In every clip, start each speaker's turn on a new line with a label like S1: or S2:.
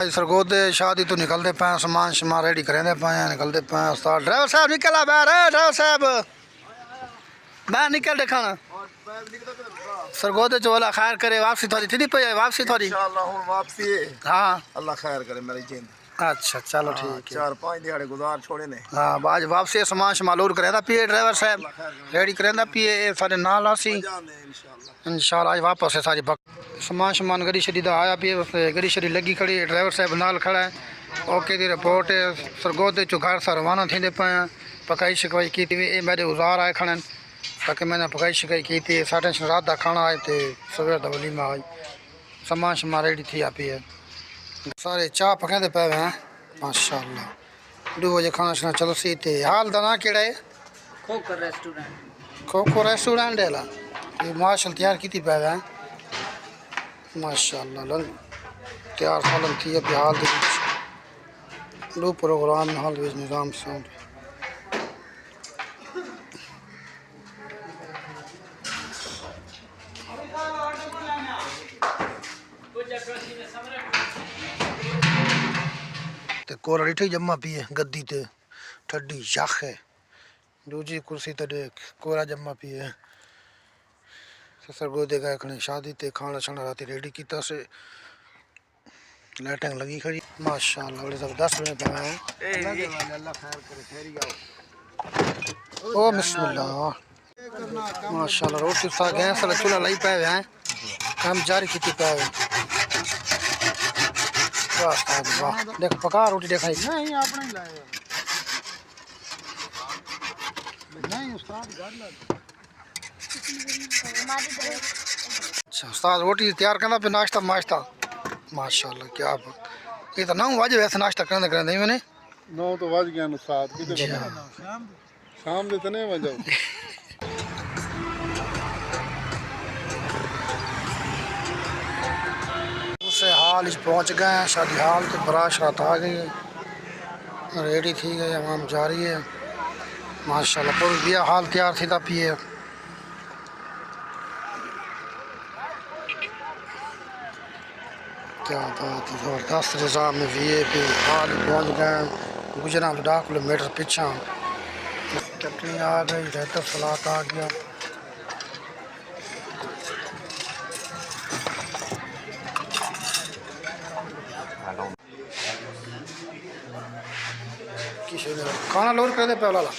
S1: सरगोदे शादी तो निकलते पे सामान शमान रेडी करेंदे पे निकलते पे उस्ताद ड्राइवर साहब निकला बाहर ड्राइवर साहब बाहर निकल दिखाना सरगोदे चोला खैर करे वापसी थोड़ी थी पे वापसी थोड़ी
S2: इंशाल्लाह हुन वापसी है।
S1: हाँ
S2: अल्लाह खैर करे मेरी जिंद।
S1: अच्छा चलो ठीक है।
S2: 4-5 दिहाड़े गुजार छोड़े ने।
S1: हाँ आज वापसी सामान शमालूर करेंदा पिए ड्राइवर साहब रेडी करेंदा पिए सारे नाल आसी इंशाल्लाह आज वापस है सारी सामान शमान गड़ी शड़ी दा आया पिए गड़ी शड़ी लगी खड़ी है ड्राइवर साहब नाल खड़ा है ओके दी रिपोर्ट है सरगोदे चो घर सा रवाना थींदे पे पकाई शिकवाई की थी ये मेरे उजार आए खड़न ताकि मैंने पकाई शिकाई की थी साढ़े रात का खाना आए थे सवेर दा वलीमा आई सामान शमान रेडी थी आप है सारे चाह पकाते पे हैं माशाल्लाह 2 बजे खाना शाना चलो सी थे हाल दा ना केड़ा है खोखो रेस्टोरेंट है ला ये माशल तैयार की थी पे हैं माशाल्लाह लन तैयार सालन थी अब हाल दे दो प्रोग्राम हाल विच निजाम साउंड ते कोरा डिठी जम्मा पिए गद्दी ते ठड्डी यख है दूजी कुर्सी ते देख कोरा जम्मा पिए सरगोदे गए खने शादी ते खाना शाना राती रेडी कीता से लाइटिंग लगी खड़ी माशाल्लाह बड़े जबरदस्त बने पे हैं अल्लाह खैर करे फेरी आओ ओ बिस्मिल्लाह माशाल्लाह रोटी सा गैस वाला चूल्हा लाई पे हैं काम जारी कीती पे वाह देख पका रोटी दिखाई नहीं आपने ही लाया नहीं उस्ताद गाड़ ला अच्छा उस्ताद रोटी तैयार करना पे नाश्ता माश्ता माशाल्लाह क्या ये तो 9 बजे वैसे नाश्ता करने करने मैंने
S2: 9 तो बज गया उस्ताद कितने शाम दे तने बजाओ
S1: दूसरे हाल पहुंच गए हैं शादी हाल तो बारात शात आ गई है रेडी थी गई आवाम जा रही है माशाल्लाह पूरी बिया हाल तैयार थी था पिए क्या बात है ज़बरदस्त निज़ाम में VIP हाल पहुंच गए गुजरा 10 किलोमीटर पीछा चटनी आ गई रहता सलाद आ गया खाना लोड कर दे पहला ला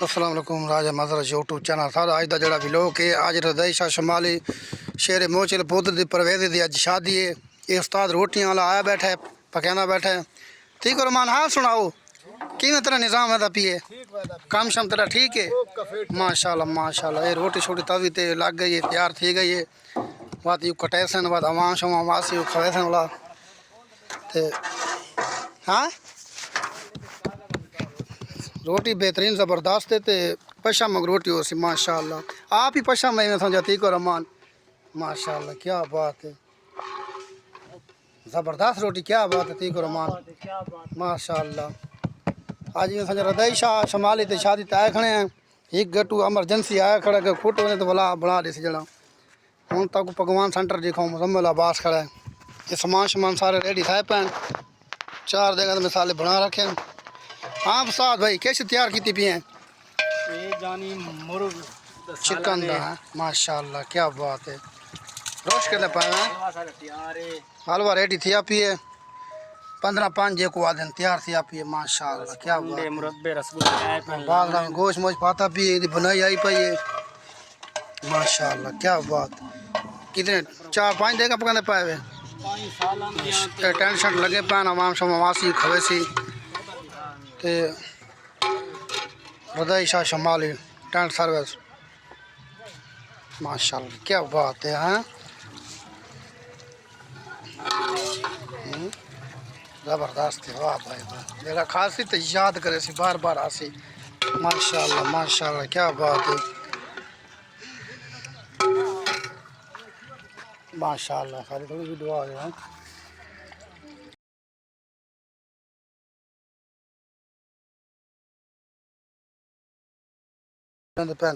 S1: अस्सलाम वालेकुम राजा मजरा यूट्यूब चैनल सारा अज का जोड़ा व्लॉग है अज रदई शाह शमाली शेर मोचल पुत्र की परवेज की अज शादी है ये उस्ताद रोटियां वाला आया बैठा है पकाना बैठा है ठीक है रमान हाँ सुनाओ किमें तेरा निज़ाम है पिए काम शाम तेरा ठीक है माशाल्लाह माशाल्लाह ये रोटी छोटी तवी ते लग गई है तैयार थी गई है बात यू कटैसन बाद अवाम शवाम वासी खवैसन वाला हाँ रोटी बेहतरीन ज़बरदस्त है तो पशा मग रोटी हो सी माशाल्लाह आप ही पशा में समझा ठीक हो रमान माशाल्लाह क्या बात है ज़बरदस्त रोटी क्या बात है ठीक हो रमान माशाल्लाह आज में समझा रदई शाह शमाली ते शादी ते आए खड़े हैं एक गटू एमरजेंसी आया खड़ा के फुट होने तो भला बना दे जना हूँ तक पकवान सेंटर दिखाऊँ मुजम्मिल अब्बास खड़ा है ये सामान शमान सारे रेडी थे पैन 4 जगह मिसाले बना रखे हैं हाँ उस्ताद भाई कैसे तैयार की पिए चिकन दा माशाल्लाह क्या बात है रोश के पाए हलवा रेडी थी पिए 15-5 जे को आदन तैयार थी पिए माशाल्लाह क्या बात है गोश्त मोश पाता पिए बनाई आई पाई माशाल्लाह क्या बात कितने 4-5 देगा पकाने पाए हुए टेंशन लगे पैन अवाम शमासी खवेसी ते रदई शाह शमाली टेंट सर्विस माशाल्लाह क्या बात है हाँ ज़बरदस्त है वाह भाई वाह मेरा खासी तो याद करे सी बार बार आसी माशाल्लाह माशाल्लाह क्या बात है माशाल्लाह सारी थोड़ी सी दुआ है।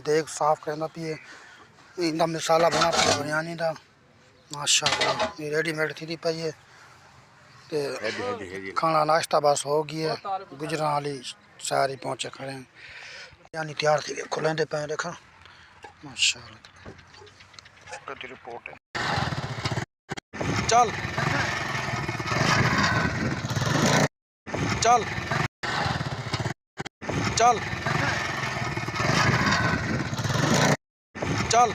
S1: देख साफ करना पिए इंदा मसाला बना पिए बिरयानी का माशाल्लाह ये रेडीमेड थी पई है ते खाना नाश्ता बस हो गया है। गुजरां वाली सारी पहुंचे खड़े हैं यानी तैयार थी खुलेंदे पे देखा माशाल्लाह गड्डी रिपोर्ट है। चल चल चल चल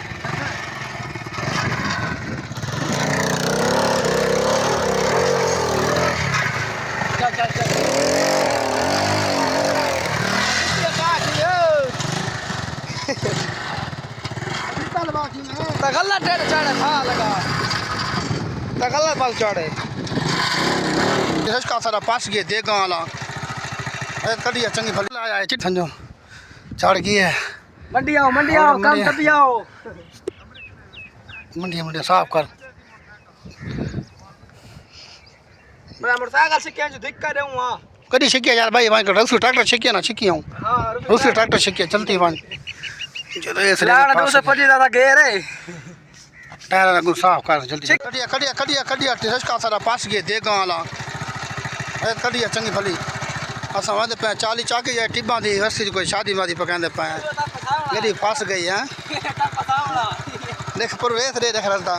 S1: तगल्ला टेढ़ चढ़े था लगा तगल्ला बल चढ़े का सारा पास गए दे गाँव वाला कड़ी चंगी फल आया चिट समझो चढ़ गई है।
S3: मंडी आओ कम तभी आओ
S1: मंडी साफ कर
S3: मैं मोटरसाइकिल से क्या जो दिक्कत है वहां
S1: कड़ी शिकिया यार भाई वहां रसू ट्रैक्टर शिकिया ना शिकी हूं
S3: हां
S1: रसू ट्रैक्टर शिकिया चलती वहां जो रेस
S3: लाड़ तो से पजी दादा गेर है
S1: टायर को साफ कर जल्दी कड़िया टेस्ट का सारा पास गए दे गाँव वाला कड़िया चंगी भली असां वंदे पे 40 चाकी या टिब्बा दी रस्सी कोई शादी वादी पकांदे पे गड्डी फस गई है देख पर वेस रे देख रहा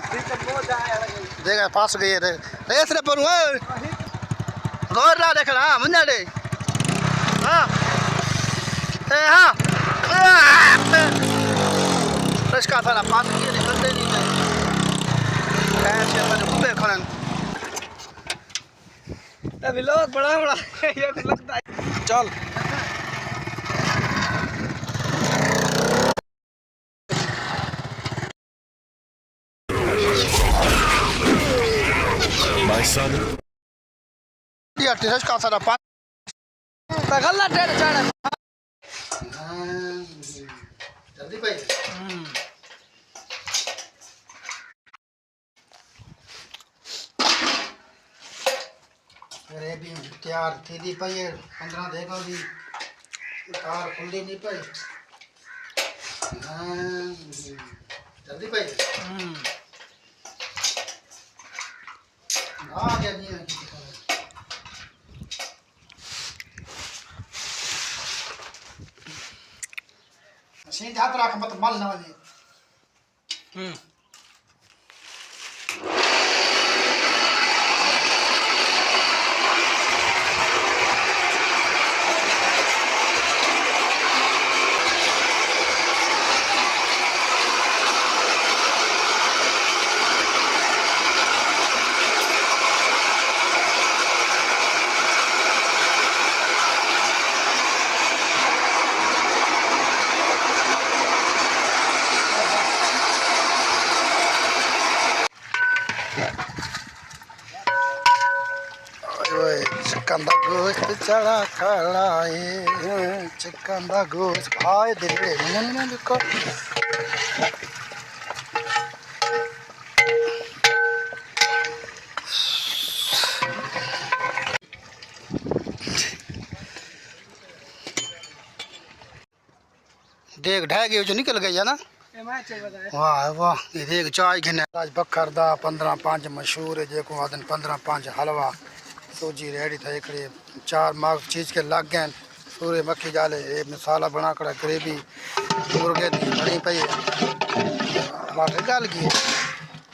S1: देख फस गई रे रेस रे पर गौर ला देख रहा मंजा दे हां ए हां फ्रेश का सारा पास किए निकलते नहीं है ऐसे मैंने खूबे खड़न
S3: तभी लोग बड़ा ये लगता है
S1: चल
S4: My son.
S1: ये टेस्ट का सारा पास
S3: तगल्ला टेढ़ चढ़े
S1: जल्दी भाई अरे भी तैयार थी दी पई 15 देखो दी कार खुली नहीं पई जल्दी भाई आ गया नहीं सीधे हाथ रख मत मल ना वाली चिकन का गोश्त चढ़ा खड़ाए चिकन का गोश्त आए दिले नहीं देखो देख ढह गई जो निकल गई है ना वाह वाह ये देख चाय घिने आज बखर दा 15-5 मशहूर है जेको आदन 15-5 हलवा सूजी रेडी था एक 4 मार्क चीज के लग गए सूर्य मक्खी जाले ये मसाला बना कर ग्रेवी मुर्गे दी बनी पई बात गल की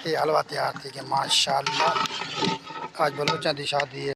S1: ये हलवा तैयार थी कि माशाल्लाह आज बलोचा दी शादी है।